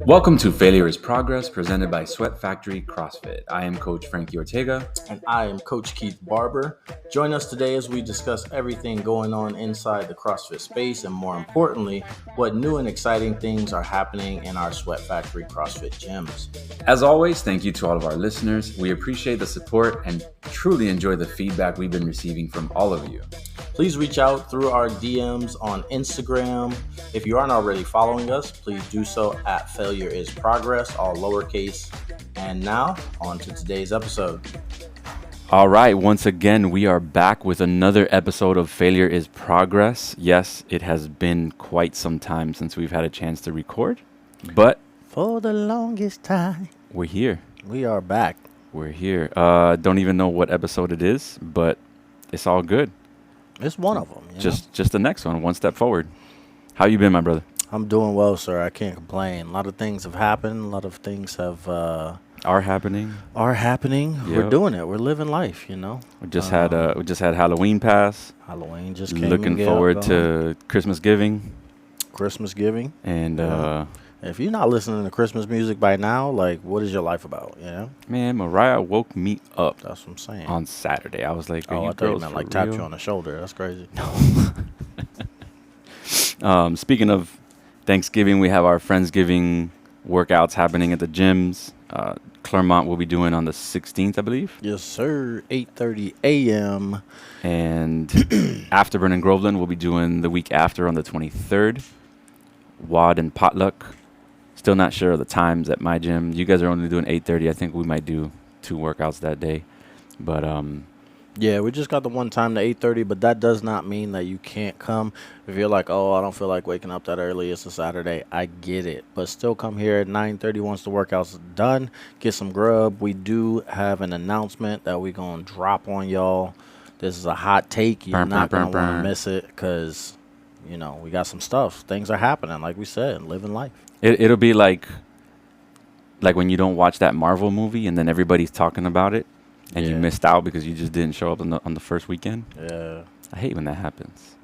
Welcome to Failure is Progress, presented by Sweat Factory CrossFit. I am Coach Frankie Ortega. And I am Coach Keith Barber. Join us today as we discuss everything going on inside the CrossFit space and, more importantly, what new and exciting things are happening in our Sweat Factory CrossFit gyms. As always, thank you to all of our listeners. We appreciate the support and truly enjoy the feedback we've been receiving from all of you. Please reach out through our DMs on Instagram. If you aren't already following us, please do so at Failure is Progress, all lowercase. And now, on to today's episode. All right, once again, we are back with another episode of Failure is Progress. Yes, it has been quite some time since we've had a chance to record, but for the longest time, we're here. We are back. We're here. Don't even know what episode it is, but it's all good. It's one of them. Just the next one step forward. How you been, my brother? I'm doing well, sir. I can't complain. A lot of things have happened. A lot of things have are happening. Yep. We're doing it. We're living life. We just had Halloween pass. Halloween just came. Looking forward to Christmas giving. And if you're not listening to Christmas music by now, like, what is your life about? Man, Mariah woke me up. That's what I'm saying. On Saturday, I was like, "Oh, I thought you meant like tapped you on the shoulder." That's crazy. No. Speaking of Thanksgiving, we have our Friendsgiving workouts happening at the gyms. Claremont will be doing on the 16th, I believe. Yes, sir. 8:30 a.m. And Afterburn and Groveland will be doing the week after on the 23rd. Wad and Potluck. Still not sure of the times at my gym. You guys are only doing 8:30. I think we might do 2 workouts that day. But yeah, we just got the one time to 8:30, but that does not mean that you can't come. If you're like, "Oh, I don't feel like waking up that early. It's a Saturday." I get it. But still come here at 9:30 once the workout's done. Get some grub. We do have an announcement that we're going to drop on y'all. This is a hot take. You're not going to want to miss it because, we got some stuff. Things are happening, like we said, living life. It'll be like when you don't watch that Marvel movie and then everybody's talking about it and you missed out because you just didn't show up on the first weekend. Yeah. I hate when that happens.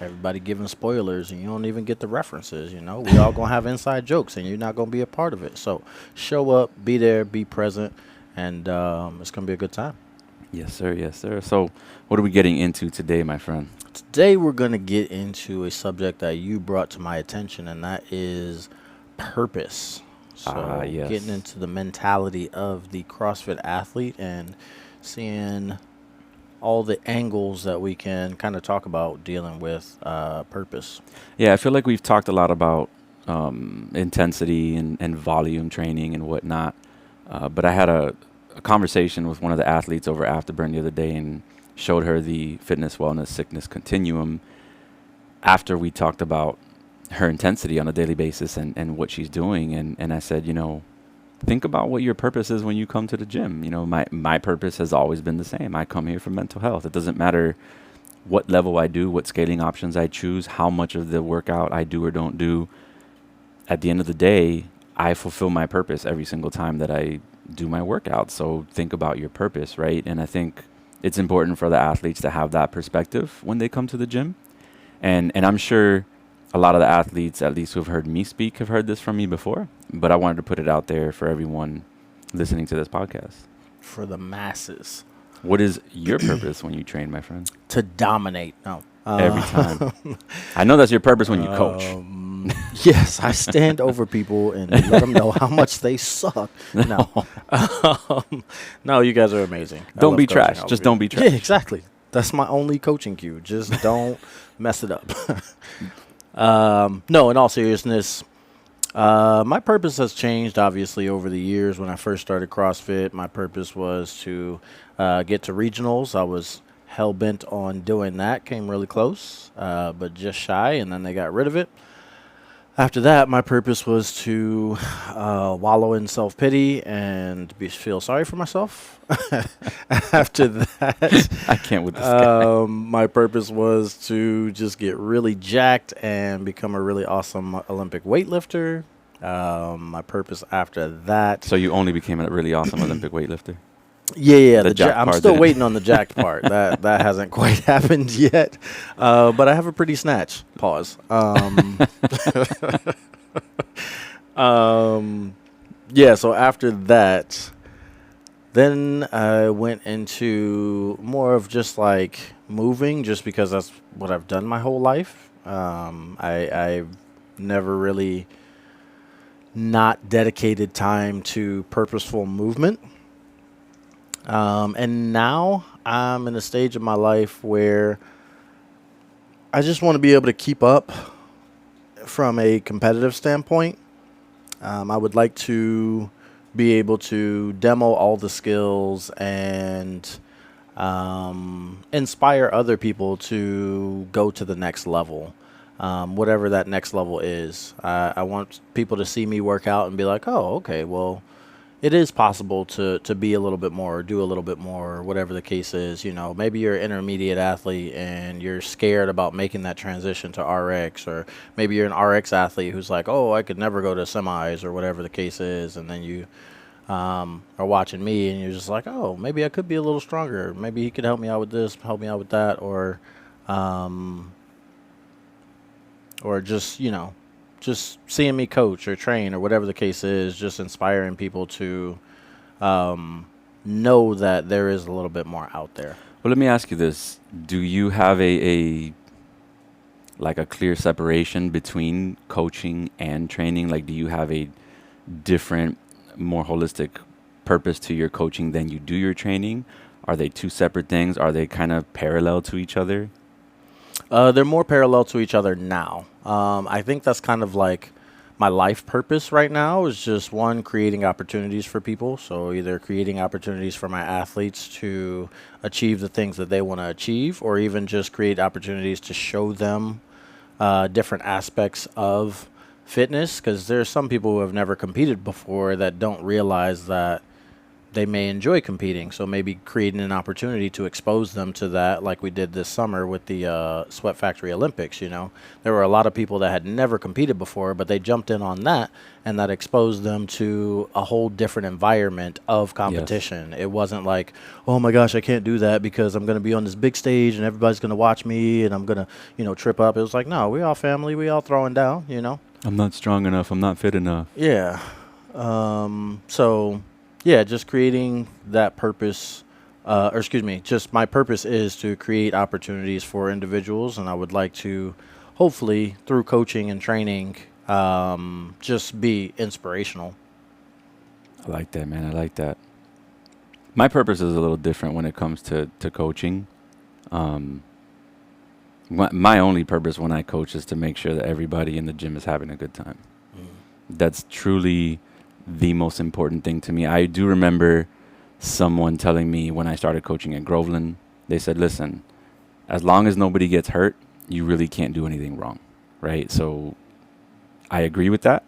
Everybody giving spoilers and you don't even get the references, We all going to have inside jokes and you're not going to be a part of it. So show up, be there, be present, and it's going to be a good time. Yes, sir. Yes, sir. So what are we getting into today, my friend? Today we're going to get into a subject that you brought to my attention, and that is purpose. So yes. Getting into the mentality of the CrossFit athlete and seeing all the angles that we can kind of talk about dealing with purpose. Yeah, I feel like we've talked a lot about intensity and volume training and whatnot. But I had a conversation with one of the athletes over Afterburn the other day and showed her the fitness, wellness, sickness continuum after we talked about her intensity on a daily basis and what she's doing. And I said, think about what your purpose is when you come to the gym. My purpose has always been the same. I come here for mental health. It doesn't matter what level I do, what scaling options I choose, how much of the workout I do or don't do. At the end of the day, I fulfill my purpose every single time that I do my workout. So think about your purpose, right? And I think it's important for the athletes to have that perspective when they come to the gym. And I'm sure a lot of the athletes, at least who have heard me speak, have heard this from me before. But I wanted to put it out there for everyone listening to this podcast. For the masses. What is your purpose when you train, my friend? To dominate. No. Every time. I know that's your purpose when you coach. Yes, I stand over people and let them know how much they suck. No. No, you guys are amazing. Don't be trash. Just don't be trash. Yeah, exactly. That's my only coaching cue. Just don't mess it up. No, in all seriousness, my purpose has changed, obviously, over the years. When I first started CrossFit, my purpose was to get to regionals. I was hell-bent on doing that. Came really close, but just shy, and then they got rid of it. After that, my purpose was to wallow in self-pity and feel sorry for myself. After that, I can't with this guy. My purpose was to just get really jacked and become a really awesome Olympic weightlifter. My purpose after that. So you only became a really awesome Olympic weightlifter? Yeah. The jack I'm part still didn't. waiting on the jacked part. That hasn't quite happened yet. But I have a pretty snatch. Pause. Um, yeah. So after that, then I went into more of just like moving, just because that's what I've done my whole life. I've never really not dedicated time to purposeful movement. And now I'm in a stage of my life where I just want to be able to keep up from a competitive standpoint. I would like to be able to demo all the skills and inspire other people to go to the next level, whatever that next level is. I want people to see me work out and be like, oh, okay, well, it is possible to be a little bit more, or do a little bit more, or whatever the case is. You know, maybe you're an intermediate athlete and you're scared about making that transition to RX, or maybe you're an RX athlete who's like, oh, I could never go to semis, or whatever the case is, and then you are watching me and you're just like, oh, maybe I could be a little stronger. Maybe he could help me out with this, help me out with that, um, or just, just seeing me coach or train or whatever the case is, just inspiring people to know that there is a little bit more out there. Well, let me ask you this: do you have a like a clear separation between coaching and training? Like, do you have a different, more holistic purpose to your coaching than you do your training? Are they two separate things? Are they kind of parallel to each other? They're more parallel to each other now. I think that's kind of like my life purpose right now, is just one, creating opportunities for people. So either creating opportunities for my athletes to achieve the things that they want to achieve, or even just create opportunities to show them different aspects of fitness, because there's some people who have never competed before that don't realize that they may enjoy competing. So maybe creating an opportunity to expose them to that, like we did this summer with the Sweat Factory Olympics. There were a lot of people that had never competed before, but they jumped in on that, and that exposed them to a whole different environment of competition. Yes. It wasn't like, oh my gosh, I can't do that because I'm going to be on this big stage and everybody's going to watch me and I'm going to, trip up. It was like, no, we all family, we all throwing down, I'm not strong enough. I'm not fit enough. Yeah. So, yeah, just creating that purpose, just my purpose is to create opportunities for individuals, and I would like to, hopefully, through coaching and training, just be inspirational. I like that, man. I like that. My purpose is a little different when it comes to coaching. My only purpose when I coach is to make sure that everybody in the gym is having a good time. That's truly the most important thing to me. I do remember someone telling me when I started coaching at Groveland, they said, listen, as long as nobody gets hurt, you really can't do anything wrong, right? So I agree with that,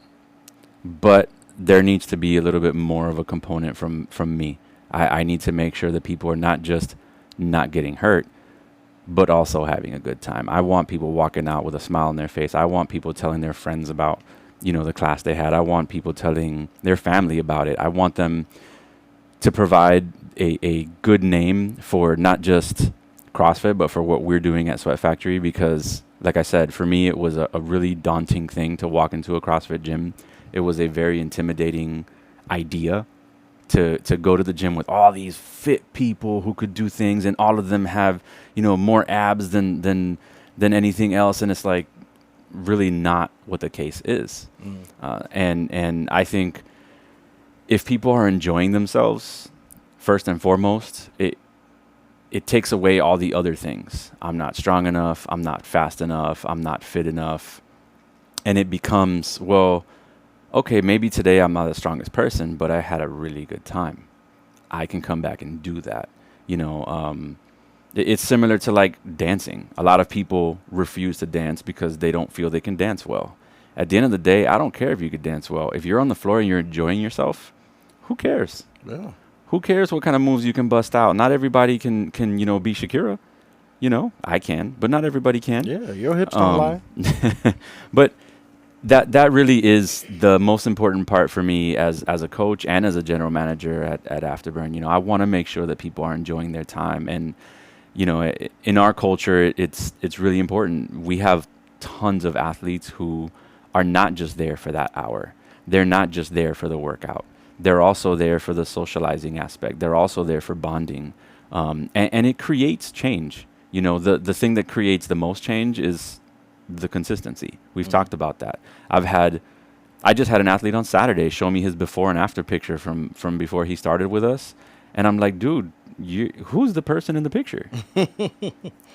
but there needs to be a little bit more of a component from me. I need to make sure that people are not just not getting hurt, but also having a good time. I want people walking out with a smile on their face. I want people telling their friends about the class they had. I want people telling their family about it. I want them to provide a good name for not just CrossFit, but for what we're doing at Sweat Factory. Because, like I said, for me, it was a really daunting thing to walk into a CrossFit gym. It was a very intimidating idea to go to the gym with all these fit people who could do things, and all of them have, more abs than anything else. And it's like, really not what the case is. And I think if people are enjoying themselves, first and foremost, it takes away all the other things. I'm not strong enough. I'm not fast enough. I'm not fit enough. And it becomes, well, okay, maybe today I'm not the strongest person, but I had a really good time. I can come back and do that. It's similar to like dancing. A lot of people refuse to dance because they don't feel they can dance well. At the end of the day, I don't care if you could dance well. If you're on the floor and you're enjoying yourself, who cares? Yeah. Who cares what kind of moves you can bust out? Not everybody can be Shakira. I can, but not everybody can. Yeah, your hips don't lie. But that really is the most important part for me as a coach and as a general manager at Afterburn. You know, I want to make sure that people are enjoying their time, and you know, in our culture, it's really important. We have tons of athletes who are not just there for that hour. They're not just there for the workout. They're also there for the socializing aspect. They're also there for bonding, and it creates change. You know, the thing that creates the most change is the consistency. We've talked about that. I just had an athlete on Saturday show me his before and after picture from before he started with us, and I'm like, dude, who's the person in the picture?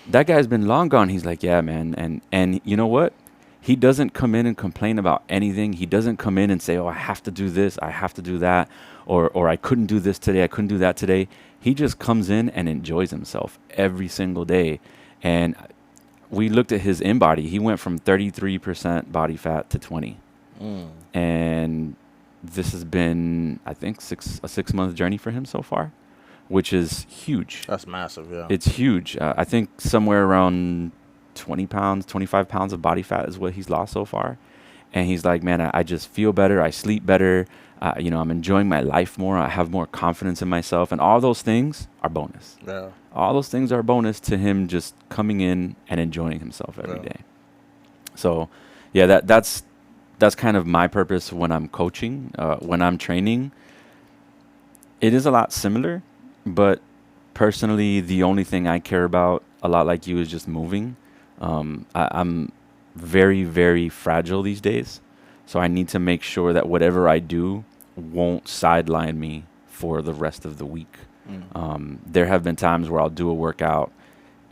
That guy's been long gone. He's like, yeah, man, and you know what? He doesn't come in and complain about anything. He doesn't come in and say, oh, I have to do this, I have to do that, or I couldn't do this today, I couldn't do that today. He just comes in and enjoys himself every single day. And we looked at his in-body. He went from 33% body fat to 20. And this has been, I think, a 6-month journey for him so far, which is huge. That's massive, yeah. It's huge. I think somewhere around 20 pounds, 25 pounds of body fat is what he's lost so far. And he's like, man, I just feel better. I sleep better. You know, I'm enjoying my life more. I have more confidence in myself. And all those things are bonus. Yeah. All those things are bonus to him just coming in and enjoying himself every day. So, yeah, that's kind of my purpose when I'm coaching. When I'm training, it is a lot similar. But personally, the only thing I care about, a lot like you, is just moving. I'm very, very fragile these days. So I need to make sure that whatever I do won't sideline me for the rest of the week. There have been times where I'll do a workout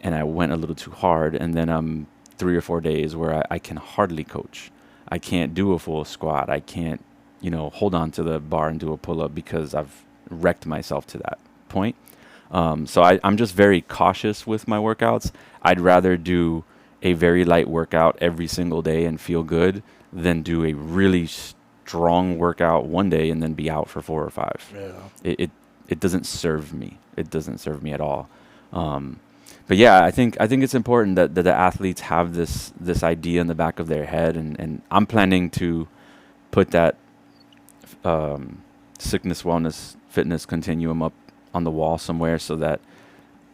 and I went a little too hard, and then I'm 3 or 4 days where I can hardly coach. I can't do a full squat. I can't, you know, hold on to the bar and do a pull-up because I've wrecked myself to that point. So I'm just very cautious with my workouts. I'd rather do a very light workout every single day and feel good than do a really strong workout one day and then be out for 4 or 5. Yeah. It doesn't serve me. It doesn't serve me at all. But yeah, I think it's important that the athletes have this idea in the back of their head, and I'm planning to put that sickness, wellness, fitness continuum up on the wall somewhere so that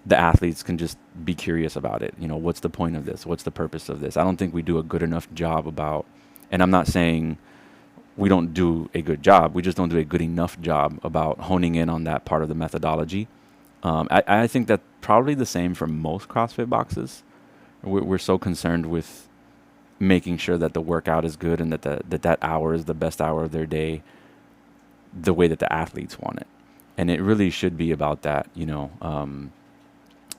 the athletes can just be curious about it. You know, what's the point of this? What's the purpose of this? I don't think we do a good enough job about, and I'm not saying we don't do a good job. We just don't do a good enough job about honing in on that part of the methodology. I think that's probably the same for most CrossFit boxes. We're so concerned with making sure that the workout is good and that hour is the best hour of their day, the way that the athletes want it. And it really should be about that, you know.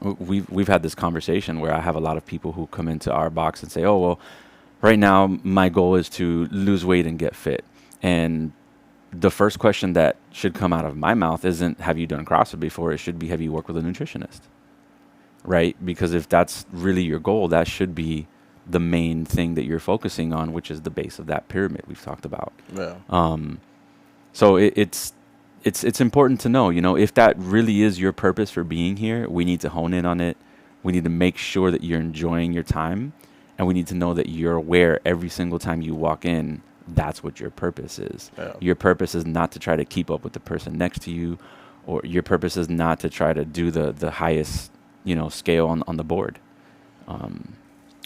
We've had this conversation where I have a lot of people who come into our box and say, oh, well, right now my goal is to lose weight and get fit. And the first question that should come out of my mouth isn't, have you done CrossFit before? It should be, have you worked with a nutritionist? Right? Because if that's really your goal, that should be the main thing that you're focusing on, which is the base of that pyramid we've talked about. Yeah. So it's important to know, you know, if that really is your purpose for being here, we need to hone in on it. We need to make sure that you're enjoying your time, and we need to know that you're aware every single time you walk in, that's what your purpose is. Yeah. Your purpose is not to try to keep up with the person next to you, or your purpose is not to try to do the highest, you know, scale on the board.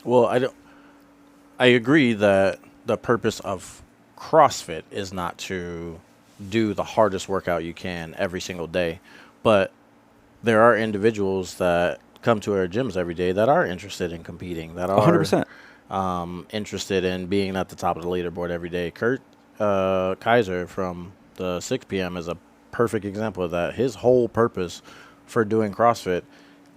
Well, I agree that the purpose of CrossFit is not to do the hardest workout you can every single day, but there are individuals that come to our gyms every day that are interested in competing, that are 100%. Interested in being at the top of the leaderboard every day. Kurt Kaiser from the 6 p.m. is a perfect example of that. His whole purpose for doing CrossFit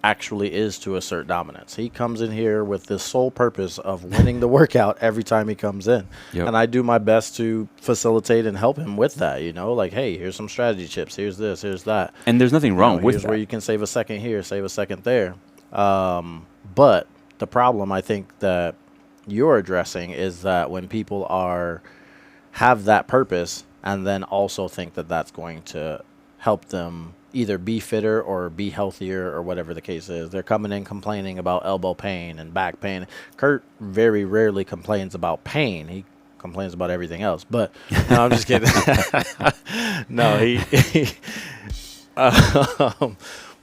actually is to assert dominance. He comes in here with the sole purpose of winning the workout every time he comes in. Yep. And I do my best to facilitate and help him with that, you know, like, hey, here's some strategy chips, here's this, here's that. And there's nothing wrong with here's that. Where you can save a second here, save a second there. But the problem I think that you're addressing is that when people have that purpose and then also think that that's going to help them either be fitter or be healthier or whatever the case is. They're coming in complaining about elbow pain and back pain. Kurt very rarely complains about pain. He complains about everything else. But no, I'm just kidding. No,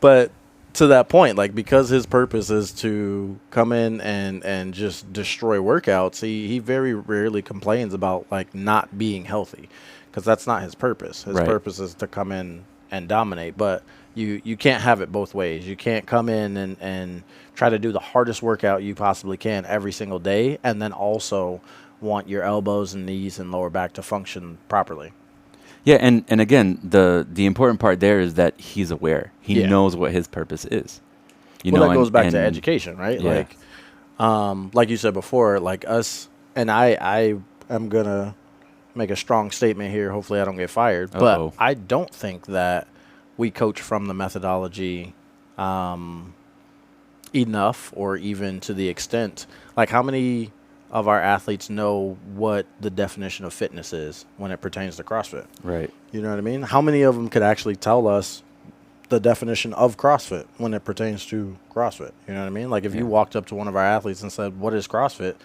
but to that point, like, because his purpose is to come in and just destroy workouts, he very rarely complains about like not being healthy, because that's not his purpose. His purpose is to come in and dominate. But you can't have it both ways. You can't come in and try to do the hardest workout you possibly can every single day, and then also want your elbows and knees and lower back to function properly. Yeah, and again, the important part there is that he's aware. He knows what his purpose is. You know, that goes back to education, right? Yeah. Like you said before, like us, and I am gonna make a strong statement here. Hopefully, I don't get fired. But I don't think that we coach from the methodology enough, or even to the extent. Like, how many of our athletes know what the definition of fitness is when it pertains to CrossFit? Right. You know what I mean? How many of them could actually tell us the definition of CrossFit when it pertains to CrossFit? You know what I mean? Like, if you walked up to one of our athletes and said, "What is CrossFit?"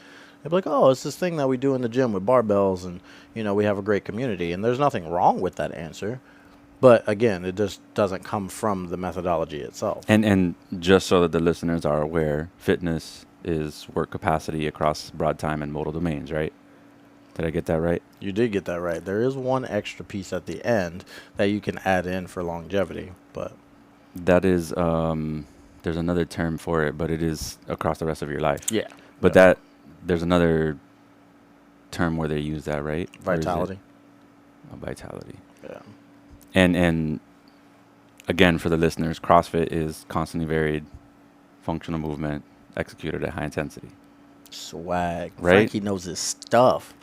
they'd be like, "Oh, it's this thing that we do in the gym with barbells, and, you know, we have a great community." And there's nothing wrong with that answer. But again, it just doesn't come from the methodology itself. And just so that the listeners are aware, fitness is work capacity across broad time and modal domains, right? Did I get that right? You did get that right. There is one extra piece at the end that you can add in for longevity, but that is there's another term for it, but it is across the rest of your life. Yeah. But that there's another term where they use that, right? Vitality. Vitality. Yeah. And again, for the listeners, CrossFit is constantly varied functional movement executed at high intensity. Swag. Right? Frankie knows his stuff.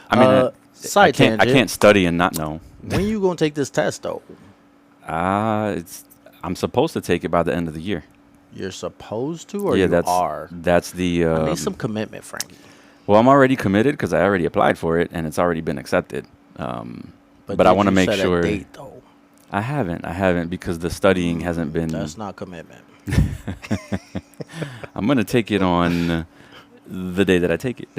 I mean, I tangent. can't study and not know. When you gonna take this test, though? I'm supposed to take it by the end of the year. You're supposed to, or you are? That's the. I need some commitment, Frankie. Well, I'm already committed because I already applied for it and it's already been accepted. But I want to make sure. A date, though? I haven't because the studying hasn't been. That's not commitment. I'm gonna take it on the day that I take it.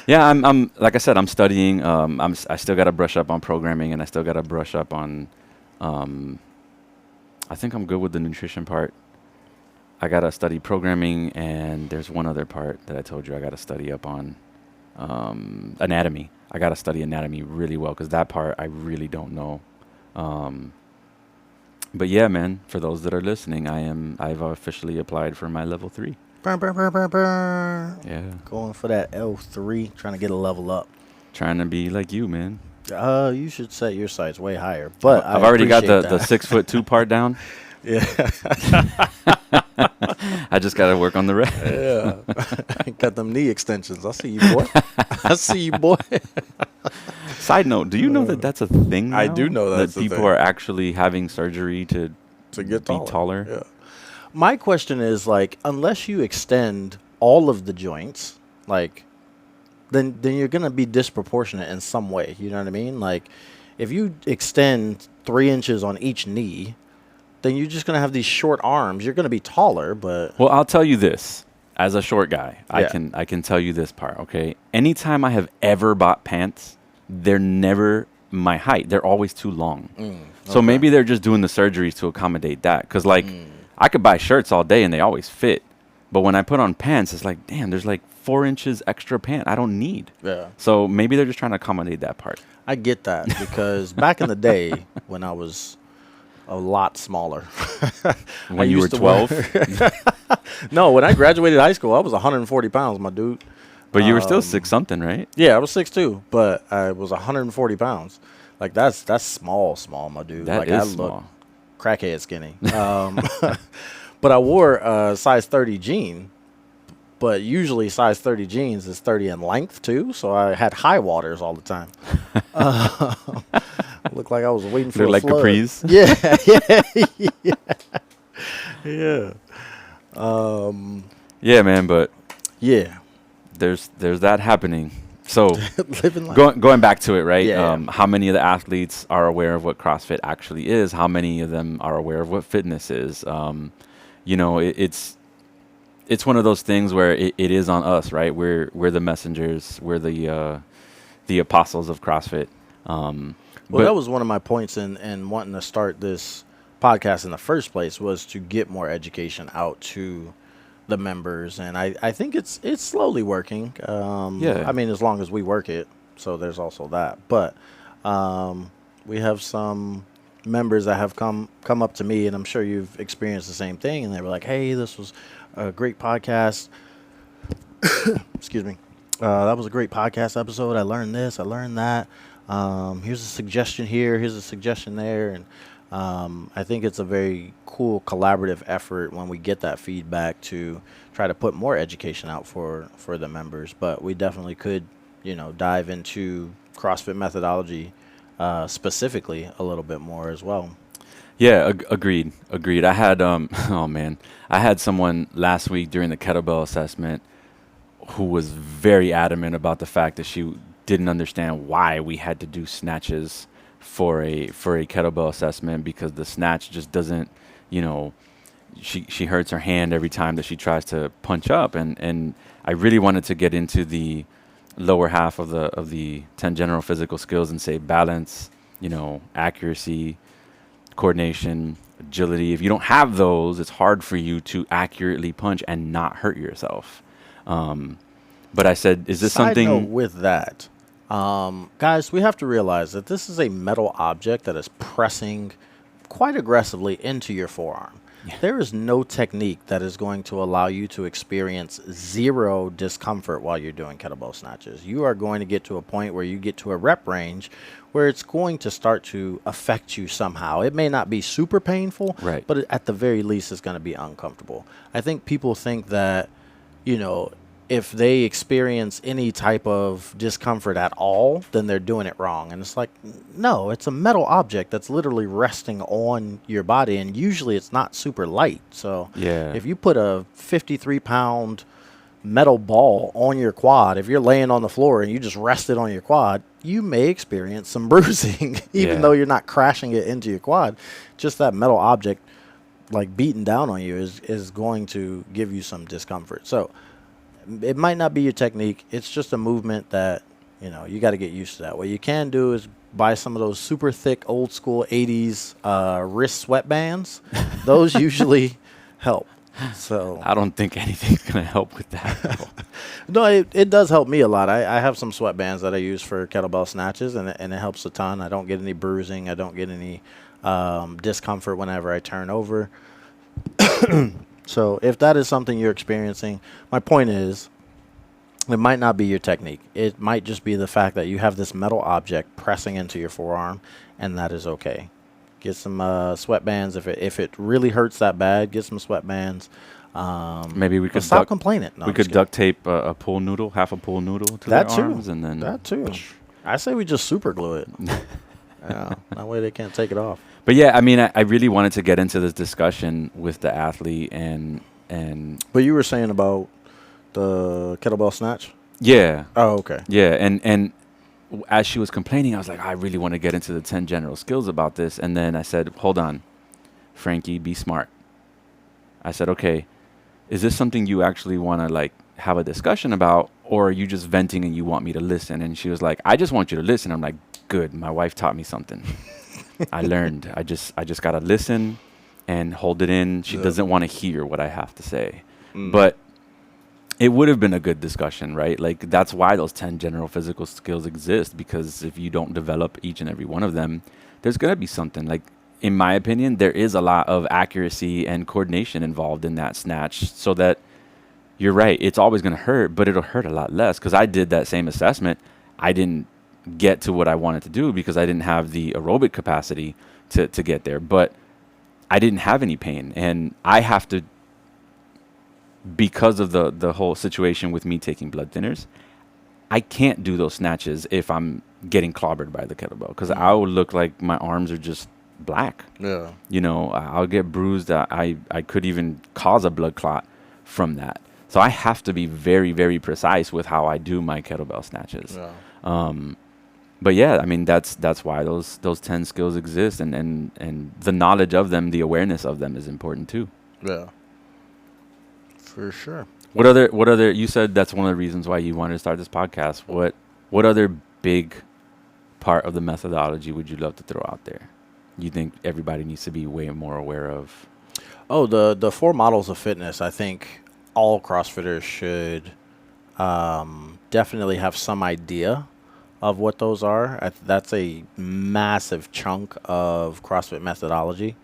Yeah, I'm like I said, I'm studying. I still got to brush up on programming, and I still got to brush up on. I think I'm good with the nutrition part. I got to study programming, and there's one other part that I told you I got to study up on. Anatomy. I got to study anatomy really well because that part I really don't know. But yeah, man, for those that are listening, I've officially applied for my level 3. Burr, burr, burr, burr, burr. Yeah. Going for that L3, trying to get a level up. Trying to be like you, man. You should set your sights way higher. But I've already got the 6'2" part down. Yeah. I just got to work on the rest. Yeah. Got them knee extensions. I see you, boy. I see you, boy. Side note, do you know that that's a thing now? I do know that people are actually having surgery to get be taller. Yeah. My question is, like, unless you extend all of the joints, like, then you're going to be disproportionate in some way. You know what I mean? Like, if you extend 3 inches on each knee, then you're just going to have these short arms. You're going to be taller, but... Well, I'll tell you this. As a short guy, Yeah. I can tell you this part, okay? Anytime I have ever bought pants, they're never my height. They're always too long. So maybe they're just doing the surgeries to accommodate that. Because, like, I could buy shirts all day and they always fit. But when I put on pants, it's like, damn, there's like 4 inches extra pant I don't need. Yeah. So maybe they're just trying to accommodate that part. I get that because back in the day when I was a lot smaller. When you were 12? No, when I graduated high school, I was 140 pounds, my dude. But you were still 6 something, right? Yeah, I was 6'2", but I was 140 pounds. Like, that's small, my dude. That like, is I small. look crackhead skinny. But I wore a size 30 jean. But usually size 30 jeans is 30 in length, too. So I had high waters all the time. Looked like I was waiting for a like flood. capris. Yeah. Yeah, man, but Yeah. there's that happening. So Living life. going back to it, right? Yeah. How many of the athletes are aware of what CrossFit actually is? How many of them are aware of what fitness is? You know, it's it's one of those things where it is on us, right? We're the messengers, we're the apostles of CrossFit. Well, But that was one of my points in wanting to start this podcast in the first place, was to get more education out to the members, and I think it's slowly working. yeah, I mean, as long as we work it, so there's also that. But we have some members that have come up to me, and I'm sure you've experienced the same thing, and they were like, "Hey, this was a great podcast." Excuse me. That was a great podcast episode. I learned this. I learned that. Here's a suggestion here. Here's a suggestion there. And I think it's a very cool collaborative effort when we get that feedback to try to put more education out for the members. But we definitely could, dive into CrossFit methodology specifically a little bit more as well. yeah, agreed. I had oh man, I had someone last week during the kettlebell assessment who was very adamant about the fact that she didn't understand why we had to do snatches for a kettlebell assessment, because the snatch just doesn't, you know, she hurts her hand every time that she tries to punch up, and I really wanted to get into the lower half of the 10 general physical skills and say balance, accuracy, coordination, agility. If you don't have those, it's hard for you to accurately punch and not hurt yourself. But I said, is this Side something? note with that, guys, we have to realize that this is a metal object that is pressing quite aggressively into your forearm. Yeah. There is no technique that is going to allow you to experience zero discomfort while you're doing kettlebell snatches. You are going to get to a point where you get to a rep range where it's going to start to affect you somehow. It may not be super painful, Right. but at the very least, it's going to be uncomfortable. I think people think that, if they experience any type of discomfort at all, then they're doing it wrong. And it's like, no, it's a metal object that's literally resting on your body, and usually it's not super light. So Yeah. if you put a 53-pound metal ball on your quad, if you're laying on the floor and you just rest it on your quad, you may experience some bruising, even Yeah. though you're not crashing it into your quad. Just that metal object like beating down on you is going to give you some discomfort. So it might not be your technique. It's just a movement that, you got to get used to that. What you can do is buy some of those super thick old school 80s wrist sweatbands. Those usually help. So I don't think anything's going to help with that. no, it does help me a lot. I have some sweatbands that I use for kettlebell snatches, and it helps a ton. I don't get any bruising. I don't get any discomfort whenever I turn over. So if that is something you're experiencing, my point is, it might not be your technique. It might just be the fact that you have this metal object pressing into your forearm, and that is okay. Get some sweatbands. If it really hurts that bad, get some sweatbands. Maybe we could stop complaining. No, we I'm could just duct tape a pool noodle, half a pool noodle to That their too. arms, and then that too. I say we just super glue it. Yeah, that way they can't take it off. But yeah, I mean, I really wanted to get into this discussion with the athlete and But you were saying about the kettlebell snatch? yeah, Oh, okay. yeah, and as she was complaining, I was like, I really want to get into the 10 general skills about this. And then I said, hold on, Frankie, be smart. I said, okay, is this something you actually want to have a discussion about, or are you just venting and you want me to listen? And she was like, I just want you to listen. I'm like, good. My wife taught me something. I learned. I just got to listen and hold it in. She doesn't want to hear what I have to say. But it would have been a good discussion, right? Like, that's why those 10 general physical skills exist, because if you don't develop each and every one of them, there's going to be something. Like, in my opinion, there is a lot of accuracy and coordination involved in that snatch, so that you're right. It's always going to hurt, but it'll hurt a lot less, because I did that same assessment. I didn't get to what I wanted to do because I didn't have the aerobic capacity to get there, but I didn't have any pain. And I have to, because of the whole situation with me taking blood thinners, I can't do those snatches if I'm getting clobbered by the kettlebell, because I will look like my arms are just black. Yeah. I'll get bruised. I could even cause a blood clot from that. So I have to be very, very precise with how I do my kettlebell snatches. Yeah. But yeah, I mean, that's why those 10 skills exist, and the knowledge of them, the awareness of them is important too. Yeah. For sure. What other you said that's one of the reasons why you wanted to start this podcast. What other big part of the methodology would you love to throw out there? You think everybody needs to be way more aware of? Oh, the four models of fitness. I think all CrossFitters should definitely have some idea of what those are. That's a massive chunk of CrossFit methodology.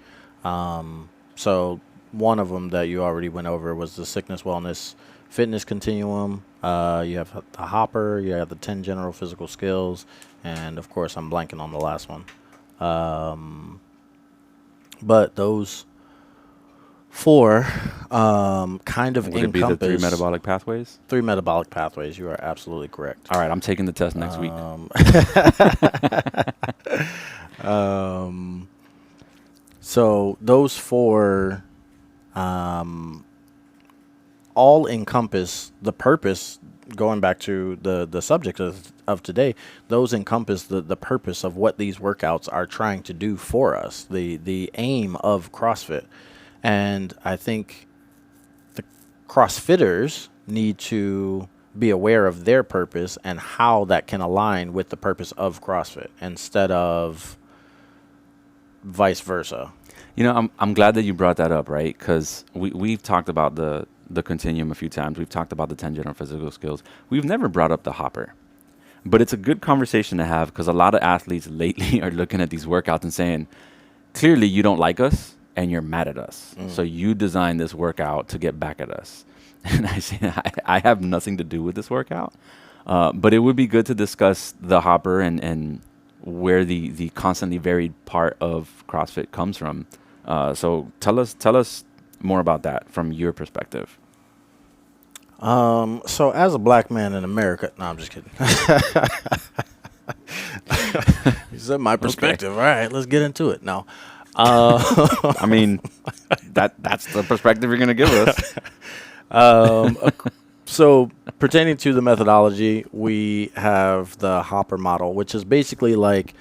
So one of them that you already went over was the sickness, wellness, fitness continuum. You have the hopper, you have the 10 general physical skills, and of course I'm blanking on the last one. But those four kind of Would it be the three metabolic pathways? 3 metabolic pathways. You are absolutely correct. All right, I'm taking the test next week. So those four all encompass the purpose. Going back to the subject of today, those encompass the purpose of what these workouts are trying to do for us, the aim of CrossFit. And I think the CrossFitters need to be aware of their purpose and how that can align with the purpose of CrossFit instead of vice versa. You know, I'm glad that you brought that up, right? Because we've talked about the continuum a few times. We've talked about the 10 general physical skills. We've never brought up the hopper. But it's a good conversation to have because a lot of athletes lately are looking at these workouts and saying, clearly you don't like us and you're mad at us. So you designed this workout to get back at us. And I say, I have nothing to do with this workout. But it would be good to discuss the hopper and where the constantly varied part of CrossFit comes from. So tell us more about that from your perspective. So as a black man in America, no, I'm just kidding. You said my perspective. Okay. All right, let's get into it now. I mean, that's the perspective you're going to give us. So pertaining to the methodology, we have the hopper model, which is basically like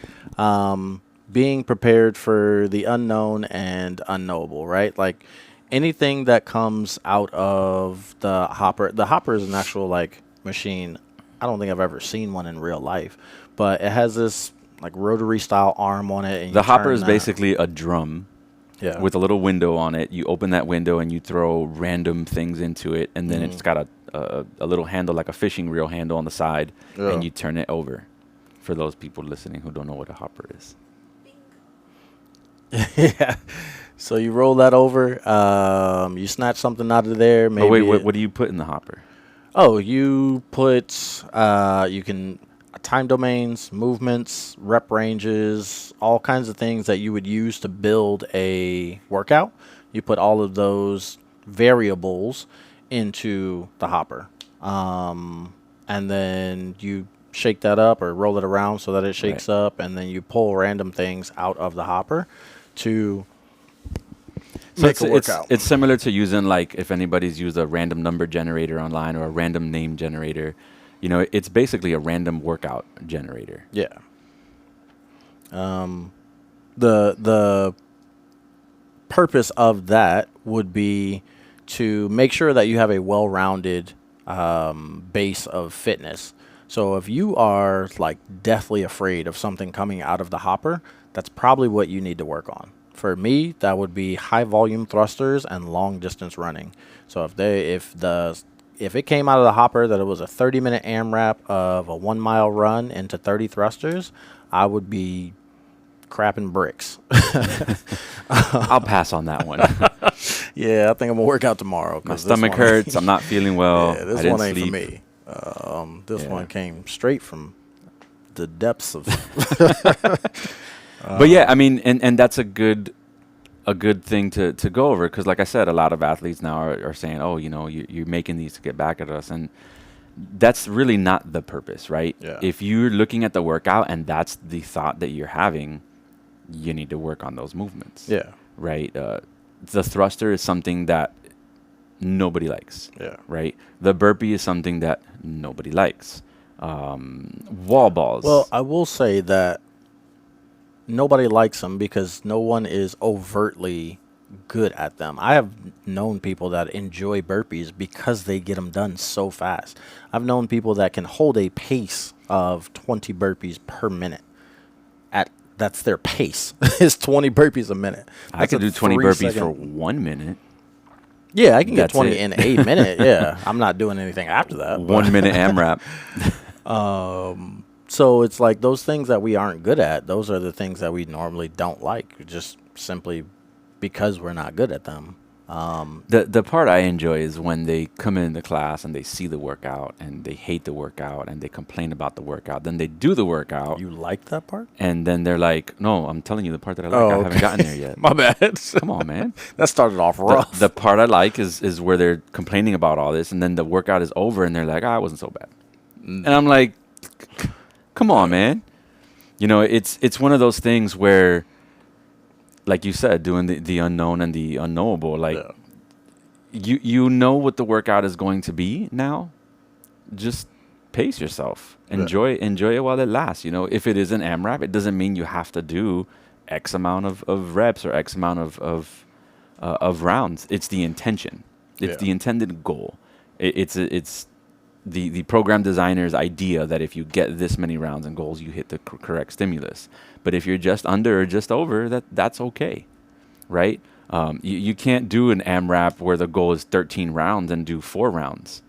being prepared for the unknown and unknowable, right? Like anything that comes out of the hopper. The hopper is an actual like machine. I don't think I've ever seen one in real life, but it has this like rotary style arm on it. And the hopper is basically a drum. Yeah. With a little window on it. You open that window and you throw random things into it, and then it's got a little handle, like a fishing reel handle on the side, and you turn it over. For those people listening who don't know what a hopper is. Yeah. So you roll that over. You snatch something out of there. Maybe. Oh wait, what do you put in the hopper? Oh, you put you can time domains, movements, rep ranges, all kinds of things that you would use to build a workout. You put all of those variables into the hopper. And then you shake that up or roll it around so that it shakes up, and then you pull random things out of the hopper to make a workout. It's similar to using, like, if anybody's used a random number generator online or a random name generator. You know, it's basically a random workout generator. Yeah. The purpose of that would be to make sure that you have a well-rounded base of fitness. So if you are like deathly afraid of something coming out of the hopper, that's probably what you need to work on. For me, that would be high volume thrusters and long distance running. So if it came out of the hopper that it was a 30-minute AMRAP of a 1 mile run into 30 thrusters, I would be crapping bricks. I'll pass on that one. Yeah, I think I'm going to work out tomorrow. My stomach hurts. I'm not feeling well. Yeah, this one ain't for me. This one came straight from the depths of... But yeah, I mean, and that's a good thing to go over, because like I said, a lot of athletes now are saying, oh, you know, you're making these to get back at us, and that's really not the purpose, right? Yeah. If you're looking at the workout and that's the thought that you're having, you need to work on those movements. Yeah. Right? The thruster is something that nobody likes. Yeah. Right? The burpee is something that nobody likes. Wall balls. Well, I will say that nobody likes them because no one is overtly good at them. I have known people that enjoy burpees because they get them done so fast. I've known people that can hold a pace of 20 burpees per minute. At That's their pace. Is 20 burpees a minute. I That's could a do 20 burpees for second. 1 minute. Yeah, I can get That's 20 it. in a minute. Yeah, I'm not doing anything after that. but- 1 minute AMRAP. So it's like those things that we aren't good at, those are the things that we normally don't like, just simply because we're not good at them. The part I enjoy is when they come into class and they see the workout and they hate the workout and they complain about the workout. Then they do the workout You like that part? and then they're like, "No, I'm telling you the part that I like. Oh, I okay. haven't gotten there yet." My bad. Come on, man. That started off The, rough. the part I like is where they're complaining about all this, and then the workout is over, and they're like, "Ah, it wasn't so bad." And I'm like, "Come on, man." You know, it's one of those things where, like you said, doing the unknown and the unknowable. Like you know what the workout is going to be now. Just pace yourself. Enjoy it while it lasts. You know, if it is an AMRAP, it doesn't mean you have to do X amount of reps or X amount of rounds. It's the intention. It's the intended goal. It's the program designer's idea that if you get this many rounds and goals, you hit the correct stimulus. But if you're just under or just over, that's okay, right? You can't do an AMRAP where the goal is 13 rounds and do 4 rounds,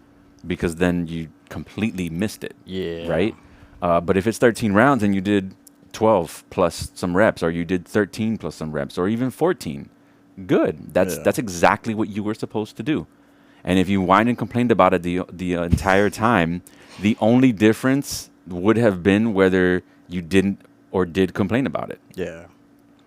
because then you completely missed it. Yeah. Right? But if it's 13 rounds and you did 12 plus some reps, or you did 13 plus some reps, or even 14, good. That's exactly what you were supposed to do. And if you whined and complained about it the entire time, the only difference would have been whether you didn't or did complain about it. Yeah.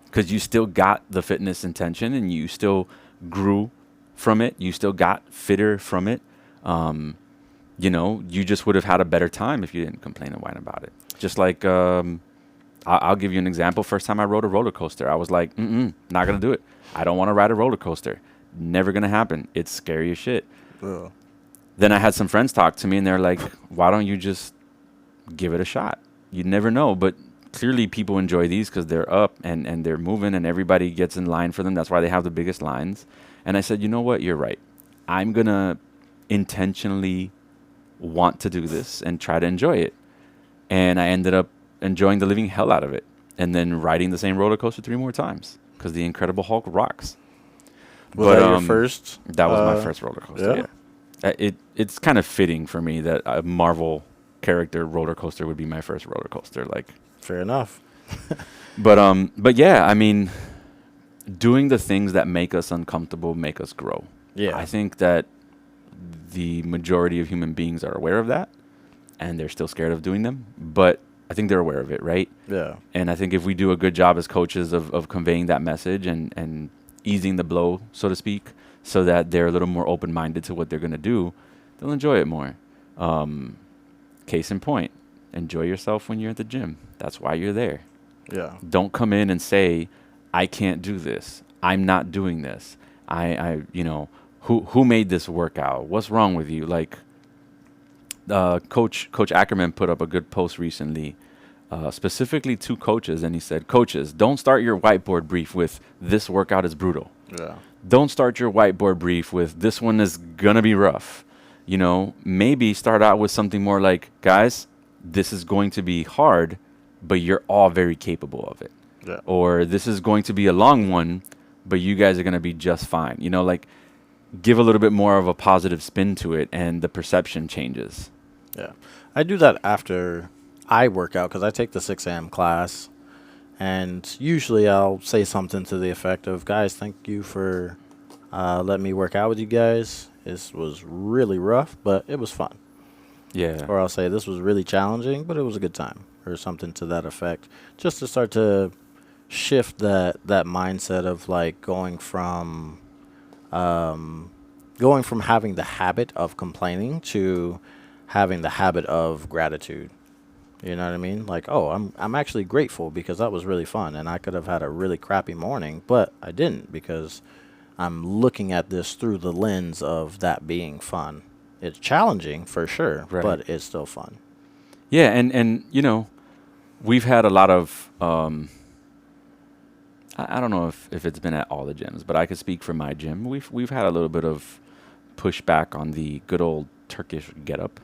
Because you still got the fitness intention and you still grew from it. You still got fitter from it. You know, you just would have had a better time if you didn't complain and whine about it. Just like, I'll give you an example. First time I rode a roller coaster, I was like, not going to do it. I don't want to ride a roller coaster. Never going to happen. It's scary as shit. Ugh. Then I had some friends talk to me and they're like, why don't you just give it a shot? You never know. But clearly people enjoy these because they're up and they're moving and everybody gets in line for them. That's why they have the biggest lines. And I said, you know what? You're right. I'm going to intentionally want to do this and try to enjoy it. And I ended up enjoying the living hell out of it. And then riding the same roller coaster 3 more times because the Incredible Hulk rocks. Was that your first? That was my first roller coaster. Yeah. It's kind of fitting for me that a Marvel character roller coaster would be my first roller coaster. Like, Fair enough. but yeah, I mean, doing the things that make us uncomfortable make us grow. Yeah. I think that the majority of human beings are aware of that, and they're still scared of doing them. But I think they're aware of it, right? Yeah. And I think if we do a good job as coaches of conveying that message and easing the blow, so to speak, so that they're a little more open-minded to what they're going to do, they'll enjoy it more. Case in point, enjoy yourself when you're at the gym. That's why you're there. Yeah. Don't come in and say, I can't do this. I'm not doing this. Who made this workout? What's wrong with you? Like, Coach Ackerman put up a good post recently, specifically to coaches, and he said, coaches, don't start your whiteboard brief with this workout is brutal. Yeah. Don't start your whiteboard brief with this one is gonna be rough. You know, maybe start out with something more like, guys, this is going to be hard, but you're all very capable of it. Yeah. Or this is going to be a long one, but you guys are going to be just fine. You know, like, give a little bit more of a positive spin to it and the perception changes. Yeah. I do that after I work out because I take the 6 a.m. class. And usually I'll say something to the effect of, guys, thank you for letting me work out with you guys. This was really rough, but it was fun. Yeah. Or I'll say this was really challenging, but it was a good time, or something to that effect. Just to start to shift that mindset of like going from having the habit of complaining to having the habit of gratitude. You know what I mean? Like, oh, I'm actually grateful because that was really fun, and I could have had a really crappy morning, but I didn't because I'm looking at this through the lens of that being fun. It's challenging for sure, Right. but it's still fun. Yeah, and you know, we've had a lot of I don't know if it's been at all the gyms, but I could speak for my gym. We've had a little bit of pushback on the good old Turkish getup.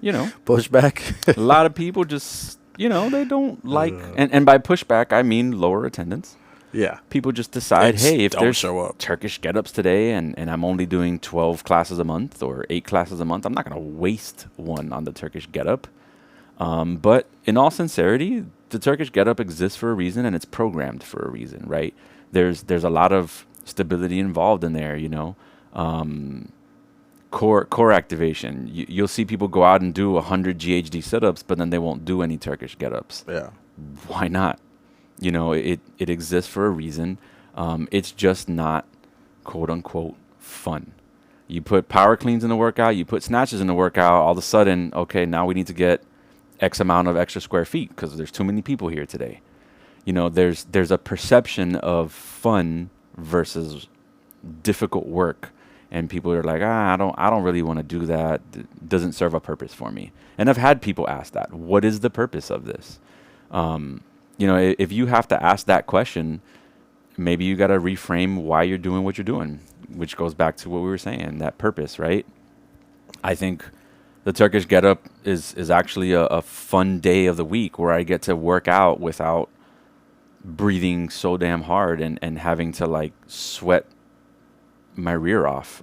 You know, Pushback. a lot of people just, they don't like, Uh, and by pushback, I mean lower attendance. yeah. People just decide, It's hey, if don't there's show up. Turkish getups today and I'm only doing 12 classes a month or 8 classes a month, I'm not going to waste one on the Turkish getup. But in all sincerity, the Turkish getup exists for a reason and it's programmed for a reason, right? There's a lot of stability involved in there, core activation. You'll see people go out and do 100 GHD sit-ups, but then they won't do any Turkish get-ups. Yeah. Why not? It exists for a reason. It's just not quote unquote fun. You put power cleans in the workout, you put snatches in the workout, all of a sudden, okay, now we need to get X amount of extra square feet because there's too many people here today. There's a perception of fun versus difficult work, and people are like, I don't really want to do that. It doesn't serve a purpose for me. And I've had people ask that. What is the purpose of this? If you have to ask that question, maybe you got to reframe why you're doing what you're doing, which goes back to what we were saying, that purpose, right? I think the Turkish getup is actually a fun day of the week where I get to work out without breathing so damn hard and having to like sweat my rear off.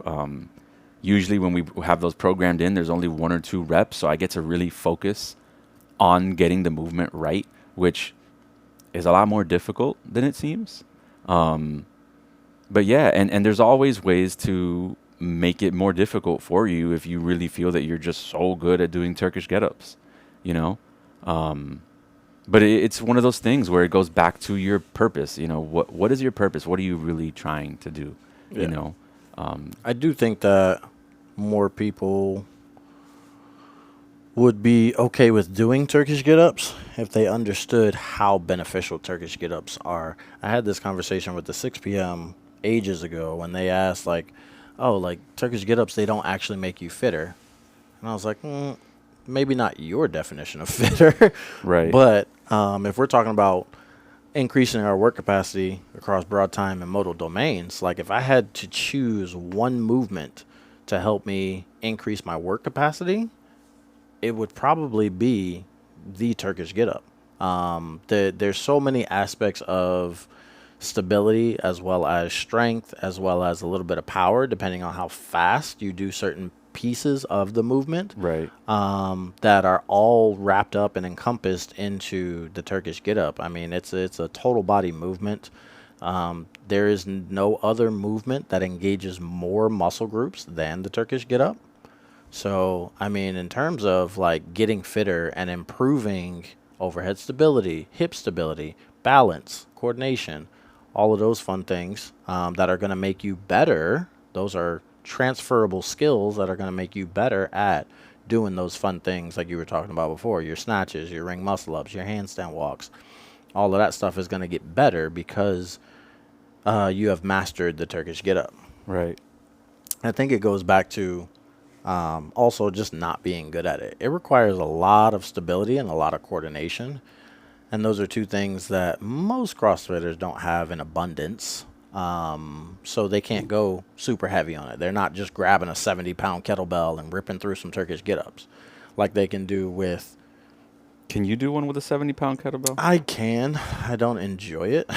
Usually when we have those programmed in, there's only 1 or 2 reps, so I get to really focus on getting the movement right, which is a lot more difficult than it seems. But yeah, and there's always ways to make it more difficult for you if you really feel that you're just so good at doing Turkish get-ups, But it's one of those things where it goes back to your purpose. What is your purpose? What are you really trying to do? Yeah. I do think that more people would be okay with doing Turkish get-ups if they understood how beneficial Turkish get-ups are. I had this conversation with the 6 p.m. ages ago when they asked, like, oh, like, Turkish get-ups, they don't actually make you fitter. And I was like, maybe not your definition of fitter. Right. But if we're talking about increasing our work capacity across broad time and modal domains, like if I had to choose one movement to help me increase my work capacity, it would probably be the Turkish getup. There's so many aspects of stability as well as strength as well as a little bit of power depending on how fast you do certain pieces of the movement, Right. that are all wrapped up and encompassed into the Turkish getup. I mean, it's a total body movement. There is no other movement that engages more muscle groups than the Turkish getup. So, I mean, in terms of like getting fitter and improving overhead stability, hip stability, balance, coordination, all of those fun things that are going to make you better, those are transferable skills that are going to make you better at doing those fun things like you were talking about before, your snatches, your ring muscle ups, your handstand walks. All of that stuff is going to get better because you have mastered the Turkish getup. Right. I think it goes back to also just not being good at it. It requires a lot of stability and a lot of coordination. And those are two things that most CrossFitters don't have in abundance. So they can't go super heavy on it. They're not just grabbing a 70-pound kettlebell and ripping through some Turkish get-ups like they can do with... Can you do one with a 70-pound kettlebell? I can. I don't enjoy it.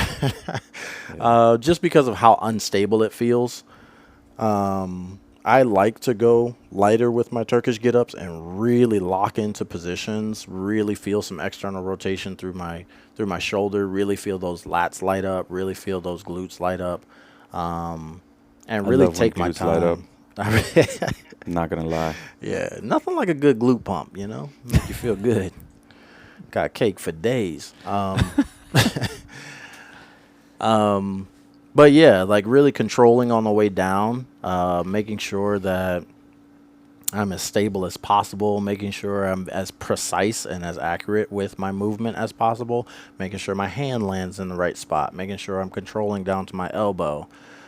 Just because of how unstable it feels. I like to go lighter with my Turkish get-ups and really lock into positions, really feel some external rotation through my shoulder, really feel those lats light up, really feel those glutes light up, and really take my time. Light up. Not going to lie. Yeah, nothing like a good glute pump, make you feel good. Got cake for days. But yeah, like really controlling on the way down, making sure that I'm as stable as possible, making sure I'm as precise and as accurate with my movement as possible, making sure my hand lands in the right spot, making sure I'm controlling down to my elbow,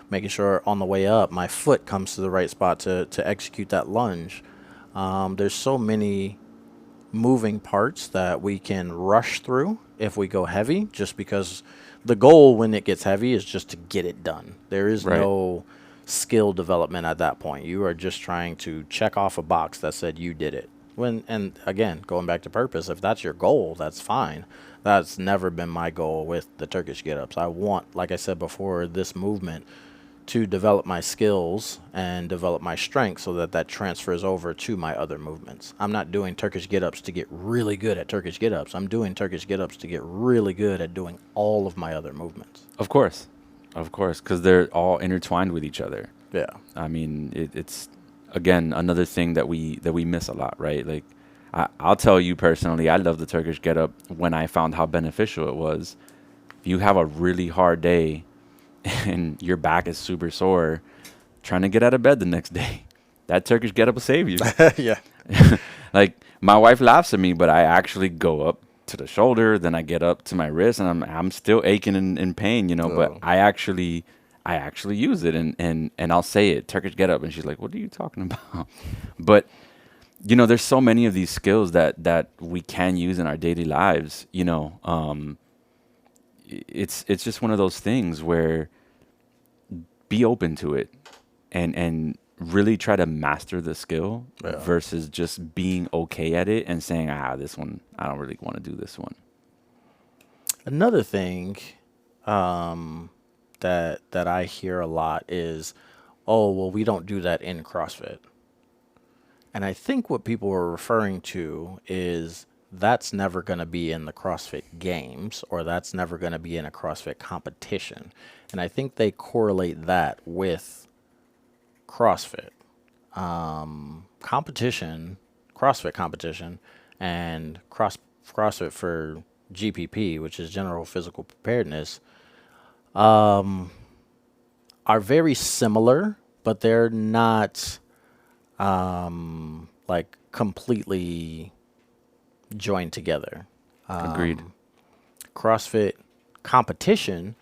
making sure on the way up my foot comes to the right spot to execute that lunge. There's so many moving parts that we can rush through if we go heavy, just because the goal when it gets heavy is just to get it done. There is Right. no skill development at that point. You are just trying to check off a box that said you did it. And again, going back to purpose, if that's your goal, that's fine. That's never been my goal with the Turkish get-ups. I want, like I said before, this movement to develop my skills and develop my strength so that that transfers over to my other movements. I'm not doing Turkish get-ups to get really good at Turkish get-ups. I'm doing Turkish get-ups to get really good at doing all of my other movements. Of course, because they're all intertwined with each other. Yeah. I mean, it's again another thing that we miss a lot, right? Like, I'll tell you personally, I love the Turkish get up when I found how beneficial it was. If you have a really hard day and your back is super sore, trying to get out of bed the next day, that Turkish get up will save you. Yeah. Like, my wife laughs at me, but I actually go up to the shoulder, then I get up to my wrist, and I'm still aching and in pain, you know. But Oh. I actually use it, and I'll say it, Turkish get up, and she's like, "What are you talking about?" But you know, there's so many of these skills that we can use in our daily lives. You know, it's just one of those things where be open to it, and really try to master the skill Yeah. versus just being okay at it and saying, this one, I don't really want to do this one. Another thing that I hear a lot is, oh, well, we don't do that in CrossFit. And I think what people are referring to is that's never going to be in the CrossFit games, or that's never going to be in a CrossFit competition. And I think they correlate that with CrossFit. Competition, CrossFit competition, and CrossFit for GPP, which is general physical preparedness, are very similar, but they're not like completely joined together. Agreed. CrossFit competition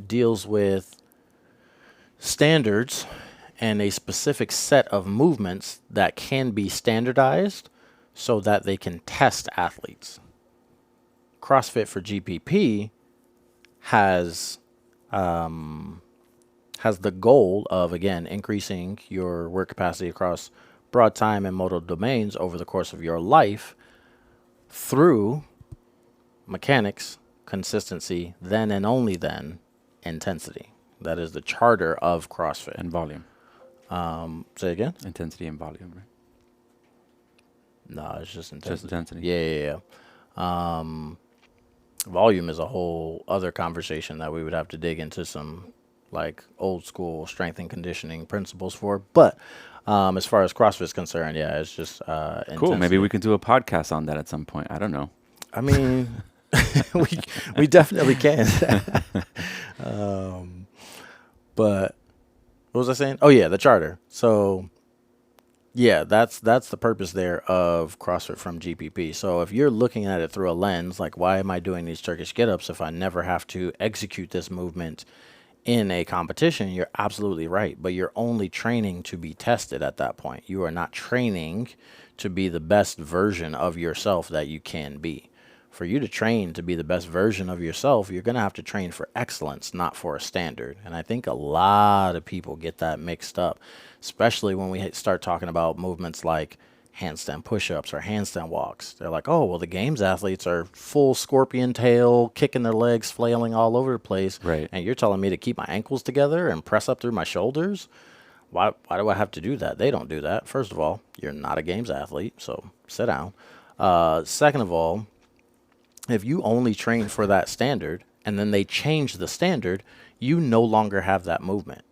deals with standards and a specific set of movements that can be standardized so that they can test athletes. CrossFit for GPP has the goal of, again, increasing your work capacity across broad time and modal domains over the course of your life through mechanics, consistency, then and only then intensity. That is the charter of CrossFit. And volume. Say again? Intensity and volume, right? No, it's just intensity. Just intensity. Yeah. Volume is a whole other conversation that we would have to dig into some like old school strength and conditioning principles for. But as far as CrossFit is concerned, yeah, it's just Cool. intensity. Maybe we can do a podcast on that at some point. I don't know. I mean, we definitely can. But what was I saying? Oh yeah, the charter. So yeah, that's the purpose there of CrossFit from GPP. So if you're looking at it through a lens, like, why am I doing these Turkish get-ups if I never have to execute this movement in a competition? You're absolutely right. But you're only training to be tested at that point. You are not training to be the best version of yourself that you can be. For you to train to be the best version of yourself, you're going to have to train for excellence, not for a standard. And I think a lot of people get that mixed up, especially when we start talking about movements like handstand push-ups or handstand walks. They're like, oh, well, the games athletes are full scorpion tail, kicking their legs, flailing all over the place. Right. And you're telling me to keep my ankles together and press up through my shoulders? Why do I have to do that? They don't do that. First of all, you're not a games athlete, so sit down. Second of all, if you only train for that standard and then they change the standard, you no longer have that movement.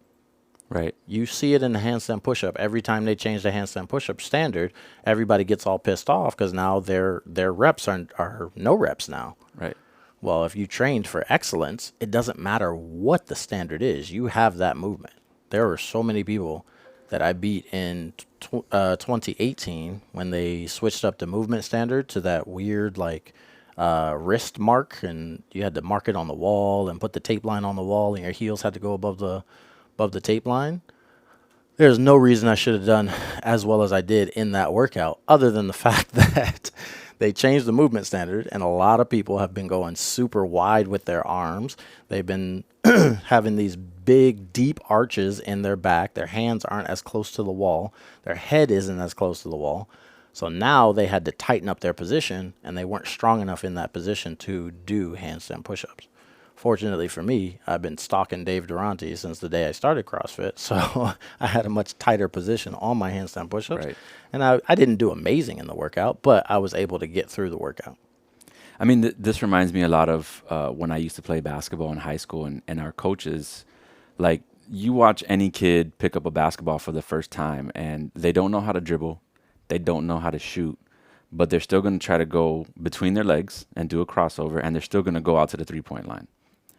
Right. You see it in the handstand push-up. Every time they change the handstand push-up standard, everybody gets all pissed off because now their reps are no reps now. Right. Well, if you trained for excellence, it doesn't matter what the standard is. You have that movement. There were so many people that I beat in 2018 when they switched up the movement standard to that weird wrist mark, and you had to mark it on the wall and put the tape line on the wall, and your heels had to go above the tape line. There's no reason I should have done as well as I did in that workout, other than the fact that They changed the movement standard, and a lot of people have been going super wide with their arms. They've been having these big, deep arches in their back. Their hands aren't as close to the wall. Their head isn't as close to the wall. So now they had to tighten up their position, and they weren't strong enough in that position to do handstand push-ups. Fortunately for me, I've been stalking Dave Durante since the day I started CrossFit, so I had a much tighter position on my handstand push-ups. Right. And I didn't do amazing in the workout, but I was able to get through the workout. I mean, this reminds me a lot of when I used to play basketball in high school, and our coaches, like, you watch any kid pick up a basketball for the first time, and they don't know how to dribble, they don't know how to shoot, but they're still going to try to go between their legs and do a crossover, and they're still going to go out to the three-point line.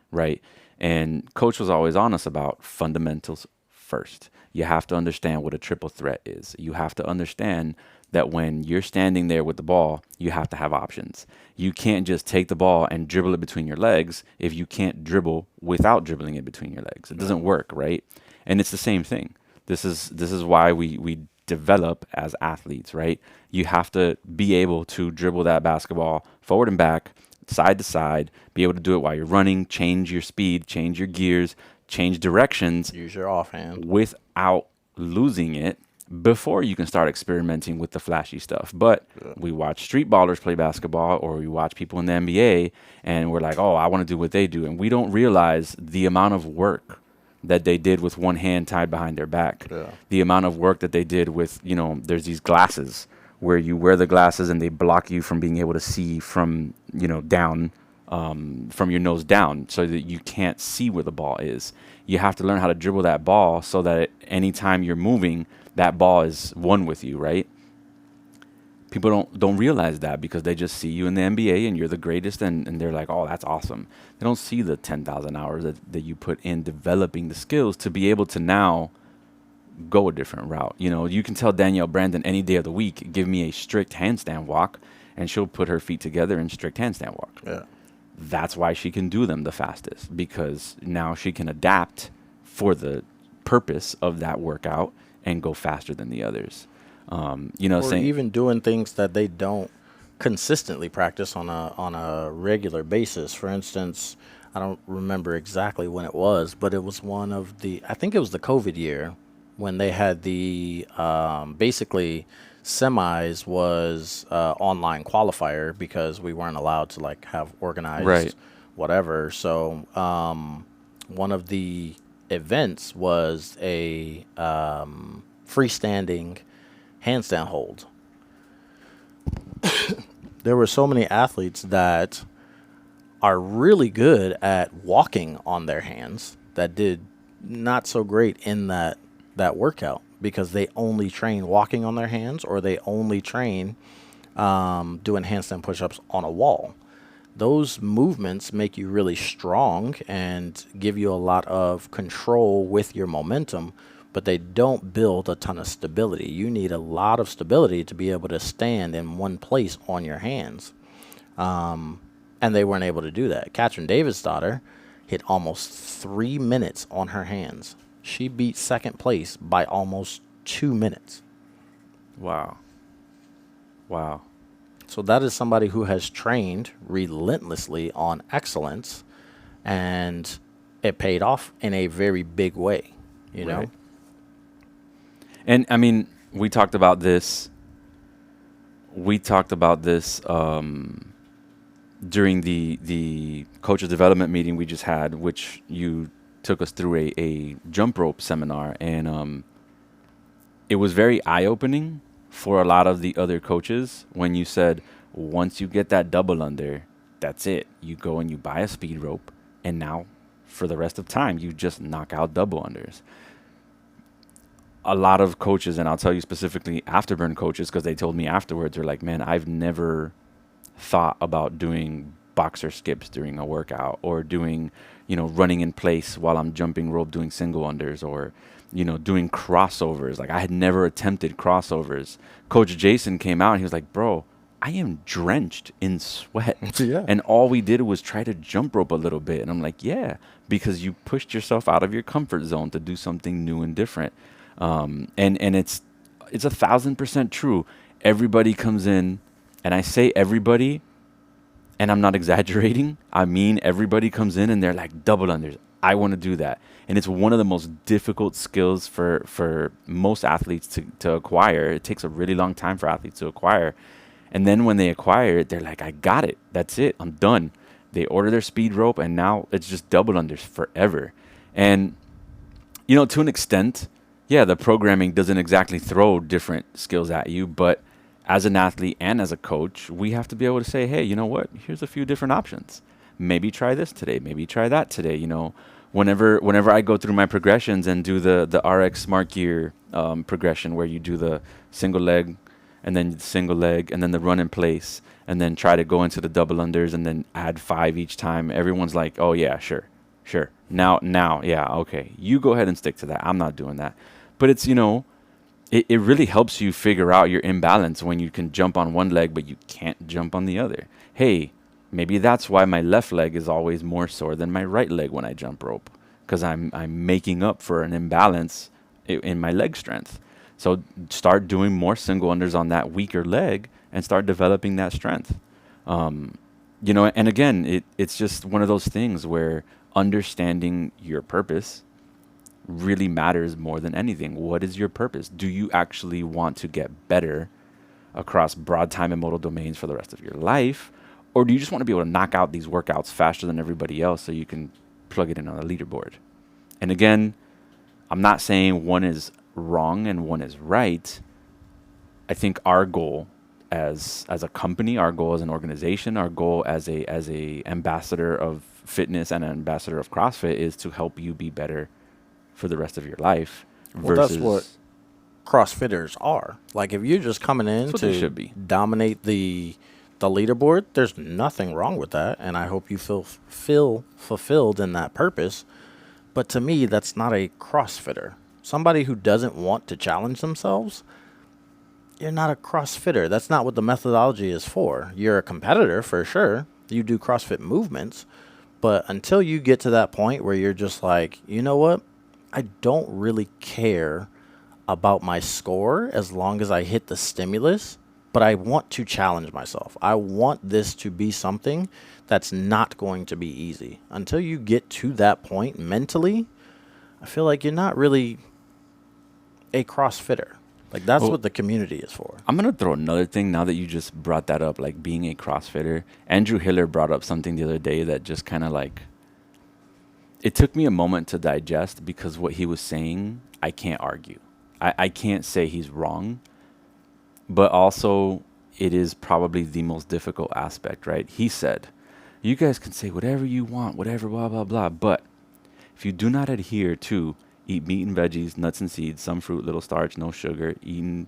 Right. And coach was always on us about fundamentals first. You have to understand what a triple threat is. You have to understand that when you're standing there with the ball, you have to have options. You can't just take the ball and dribble it between your legs if you can't dribble without dribbling it between your legs. It doesn't work, right? And it's the same thing. This is why we develop as athletes, right? You have to be able to dribble that basketball forward and back, side to side, be able to do it while you're running, change your speed, change your gears, change directions. Use your offhand. Without losing it before you can start experimenting with the flashy stuff. But we watch street ballers play basketball, or we watch people in the NBA, and we're like, oh, I want to do what they do. And we don't realize the amount of work that they did with one hand tied behind their back. Yeah. The amount of work that they did with, there's these glasses where you wear the glasses and they block you from being able to see from, down, from your nose down, so that you can't see where the ball is. You have to learn how to dribble that ball so that anytime you're moving, that ball is one with you, right? People don't realize that because they just see you in the NBA and you're the greatest, and they're like, oh, that's awesome. They don't see the 10,000 hours that you put in developing the skills to be able to now go a different route. You can tell Danielle Brandon any day of the week, give me a strict handstand walk, and she'll put her feet together in strict handstand walk. Yeah. That's why she can do them the fastest, because now she can adapt for the purpose of that workout and go faster than the others. Or even doing things that they don't consistently practice on a regular basis. For instance, I don't remember exactly when it was, but it was I think it was the COVID year, when they had the basically semis was online qualifier, because we weren't allowed to have organized whatever. So one of the events was a freestanding handstand hold. There were so many athletes that are really good at walking on their hands that did not so great in that workout, because they only train walking on their hands, or they only train doing handstand push-ups on a wall. Those movements make you really strong and give you a lot of control with your momentum, but they don't build a ton of stability. You need a lot of stability to be able to stand in one place on your hands. And they weren't able to do that. Katrin Davidsdottir hit almost 3 minutes on her hands. She beat second place by almost 2 minutes. Wow. So that is somebody who has trained relentlessly on excellence, and it paid off in a very big way, you know? Right. And I mean, we talked about this during the coaches development meeting we just had, which you took us through a jump rope seminar, and it was very eye-opening for a lot of the other coaches when you said, once you get that double under, that's it. You go and you buy a speed rope, and now for the rest of time, you just knock out double unders. A lot of coaches, and I'll tell you specifically afterburn coaches, because they told me afterwards, they're like, man, I've never thought about doing boxer skips during a workout, or doing, running in place while I'm jumping rope, doing single unders, or, doing crossovers. Like, I had never attempted crossovers. Coach Jason came out and he was like, bro, I am drenched in sweat. Yeah. And all we did was try to jump rope a little bit. And I'm like, yeah, because you pushed yourself out of your comfort zone to do something new and different. And it's 1,000% true. Everybody comes in And I say everybody, and I'm not exaggerating. I mean, everybody comes in and they're like double unders. I want to do that. And it's one of the most difficult skills for most athletes to acquire. It takes a really long time for athletes to acquire. And then when they acquire it, they're like, I got it. That's it. I'm done. They order their speed rope, and now it's just double unders forever. And, to an extent, yeah, the programming doesn't exactly throw different skills at you, but as an athlete and as a coach, we have to be able to say, hey, you know what? Here's a few different options. Maybe try this today. Maybe try that today. Whenever I go through my progressions and do the RX Smart Gear progression, where you do the single leg and then the single leg and then the run in place and then try to go into the double unders and then add 5 each time, everyone's like, oh yeah, sure. Now, yeah, okay. You go ahead and stick to that. I'm not doing that. But it's, it really helps you figure out your imbalance when you can jump on one leg, but you can't jump on the other. Hey, maybe that's why my left leg is always more sore than my right leg when I jump rope, because I'm making up for an imbalance in my leg strength. So start doing more single unders on that weaker leg and start developing that strength. And again, it's just one of those things where understanding your purpose really matters more than anything. What is your purpose? Do you actually want to get better across broad time and modal domains for the rest of your life? Or do you just want to be able to knock out these workouts faster than everybody else so you can plug it in on a leaderboard? And again, I'm not saying one is wrong and one is right. I think our goal as a company, our goal as an organization, our goal as a ambassador of fitness and an ambassador of CrossFit is to help you be better for the rest of your life. Well, that's what CrossFitters are. Like, if you're just coming in to dominate the leaderboard, there's nothing wrong with that, and I hope you feel fulfilled in that purpose. But to me, that's not a CrossFitter. Somebody who doesn't want to challenge themselves, you're not a CrossFitter. That's not what the methodology is for. You're a competitor for sure. You do CrossFit movements, but until you get to that point where you're just like, you know what? I don't really care about my score as long as I hit the stimulus, but I want to challenge myself. I want this to be something that's not going to be easy. Until you get to that point mentally, I feel like you're not really a CrossFitter. Like, that's what the community is for. I'm going to throw another thing now that you just brought that up, like being a CrossFitter. Andrew Hiller brought up something the other day that just kind of like, it took me a moment to digest, because what he was saying, I can't argue. I can't say he's wrong, but also it is probably the most difficult aspect, right? He said, you guys can say whatever you want, whatever, blah, blah, blah, but if you do not adhere to eat meat and veggies, nuts and seeds, some fruit, little starch, no sugar, eaten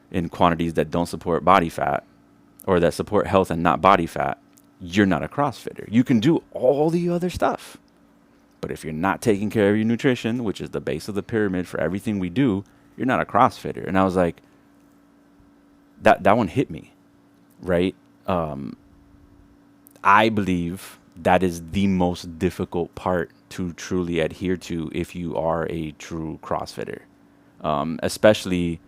in quantities that don't support body fat or that support health and not body fat, you're not a CrossFitter. You can do all the other stuff, but if you're not taking care of your nutrition, which is the base of the pyramid for everything we do, you're not a CrossFitter. And I was like, that one hit me, right? I believe that is the most difficult part to truly adhere to if you are a true CrossFitter, especially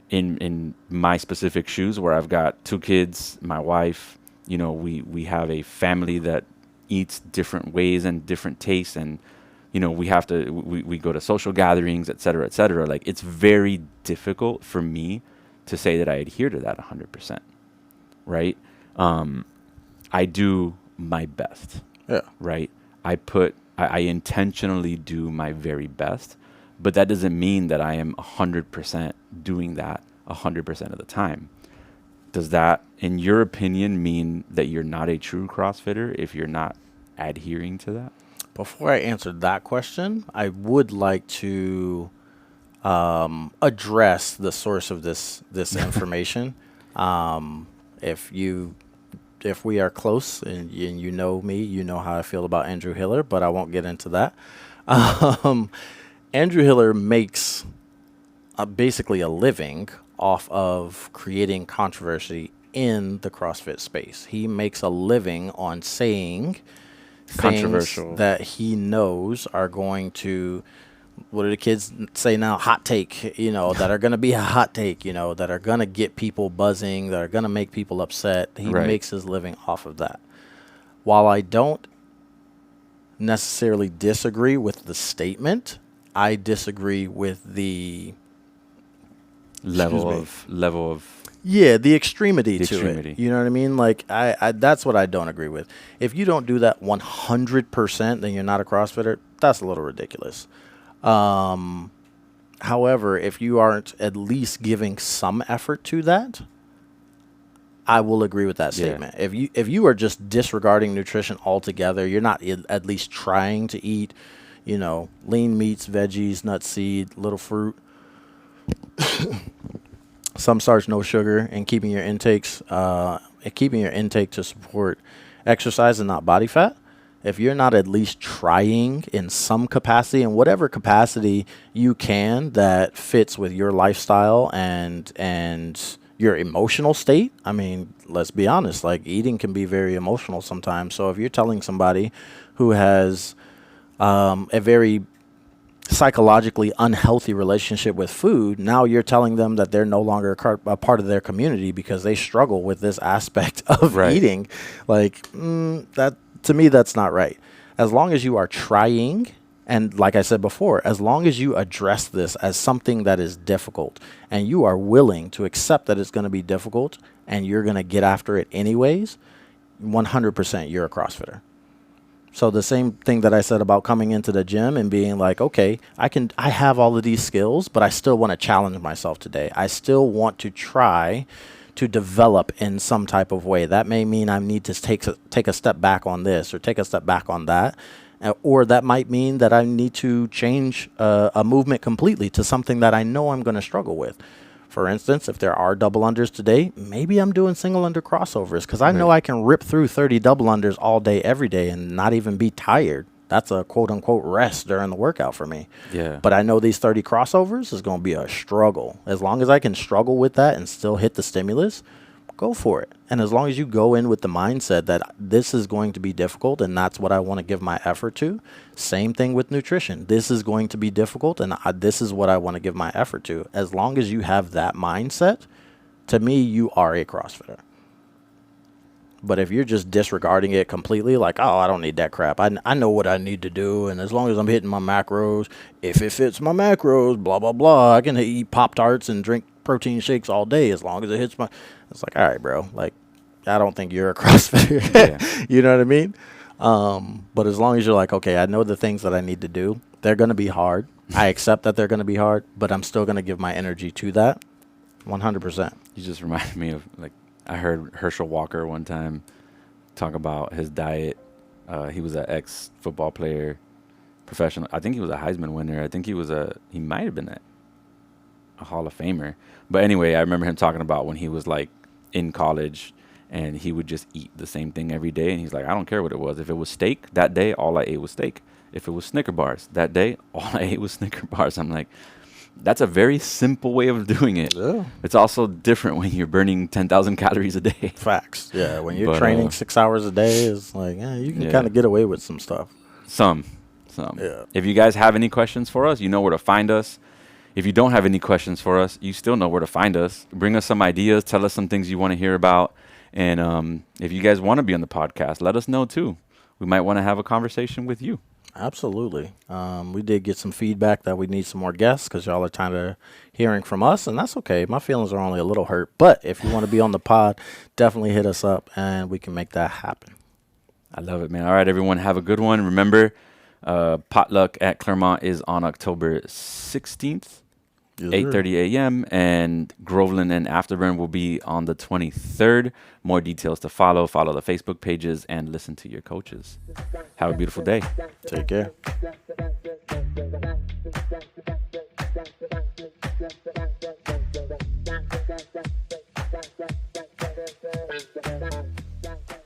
in my specific shoes, where I've got 2 kids, my wife. We have a family that eats different ways and different tastes, and we go to social gatherings, et cetera. Like, it's very difficult for me to say that I adhere to that 100%, right? I do my best. Yeah. Right? I intentionally do my very best, but that doesn't mean that I am 100% doing that 100% of the time. Does that, in your opinion, mean that you're not a true CrossFitter if you're not adhering to that? Before I answer that question, I would like to address the source of this information. If we are close and you know me, you know how I feel about Andrew Hiller, but I won't get into that. Andrew Hiller makes basically a living off of creating controversy in the CrossFit space. He makes a living on saying things that he knows are going to what do the kids say now? Hot take, that are going to be a hot take, that are going to get people buzzing, that are going to make people upset. He Right. makes his living off of that. While I don't necessarily disagree with the statement, I disagree with the level of the extremity The to extremity. it. You know what I mean? Like I that's what I don't agree with. If you don't do that 100%, then you're not a CrossFitter. That's a little ridiculous. However, if you aren't at least giving some effort to that, I will agree with that Yeah. statement. If you are just disregarding nutrition altogether, you're not at least trying to eat, lean meats, veggies, nuts, seed, little fruit, some starch, no sugar, and keeping your intake to support exercise and not body fat. If you're not at least trying in some capacity, in whatever capacity you can that fits with your lifestyle and your emotional state. I mean, let's be honest, like eating can be very emotional sometimes. So if you're telling somebody who has a very psychologically unhealthy relationship with food, now you're telling them that they're no longer a part of their community because they struggle with this aspect of Right. eating. Like, that to me, that's not right. As long as you are trying, and like I said before, as long as you address this as something that is difficult and you are willing to accept that it's going to be difficult and you're going to get after it anyways, 100% you're a CrossFitter. So the same thing that I said about coming into the gym and being like, okay, I have all of these skills, but I still want to challenge myself today. I still want to try to develop in some type of way. That may mean I need to take a step back on this or take a step back on that. Or that might mean that I need to change a movement completely to something that I know I'm going to struggle with. For instance, if there are double unders today, maybe I'm doing single under crossovers because I know I can rip through 30 double unders all day, every day and not even be tired. That's a quote unquote rest during the workout for me. Yeah. But I know these 30 crossovers is going to be a struggle. As long as I can struggle with that and still hit the stimulus, go for it. And as long as you go in with the mindset that this is going to be difficult and that's what I want to give my effort to, same thing with nutrition. This is going to be difficult and this is what I want to give my effort to. As long as you have that mindset, to me, you are a CrossFitter. But if you're just disregarding it completely, like, oh, I don't need that crap. I know what I need to do. And as long as I'm hitting my macros, if it fits my macros, blah, blah, blah, I can eat Pop-Tarts and drink protein shakes all day as long as it hits my... It's like, all right, bro. Like, I don't think you're a CrossFitter. Yeah. You know what I mean? But as long as you're like, okay, I know the things that I need to do. They're going to be hard. I accept that they're going to be hard, but I'm still going to give my energy to that 100%. You just reminded me of, like, I heard Herschel Walker one time talk about his diet. He was an ex-football player, professional. I think he was a Heisman winner. I think he might have been a Hall of Famer. But anyway, I remember him talking about when he was like in college and he would just eat the same thing every day. And he's like, I don't care what it was. If it was steak that day, all I ate was steak. If it was Snicker bars that day, all I ate was Snicker bars. I'm like, that's a very simple way of doing it. Yeah. It's also different when you're burning 10,000 calories a day. Facts. Yeah, when you're But, training 6 hours a day, it's like, you can Yeah. kind of get away with some stuff. Some. Yeah. If you guys have any questions for us, you know where to find us. If you don't have any questions for us, you still know where to find us. Bring us some ideas. Tell us some things you want to hear about. And if you guys want to be on the podcast, let us know too. We might want to have a conversation with you. Absolutely. We did get some feedback that we need some more guests because y'all are tired of hearing from us, and that's okay. My feelings are only a little hurt. But if you want to be on the pod, definitely hit us up, and we can make that happen. I love it, man. All right, everyone, have a good one. Remember, Potluck at Claremont is on October 16th. 8:30 a.m. and Groveland and Afterburn will be on the 23rd. More details to follow. Follow the Facebook pages and listen to your coaches. Have a beautiful day. Take care.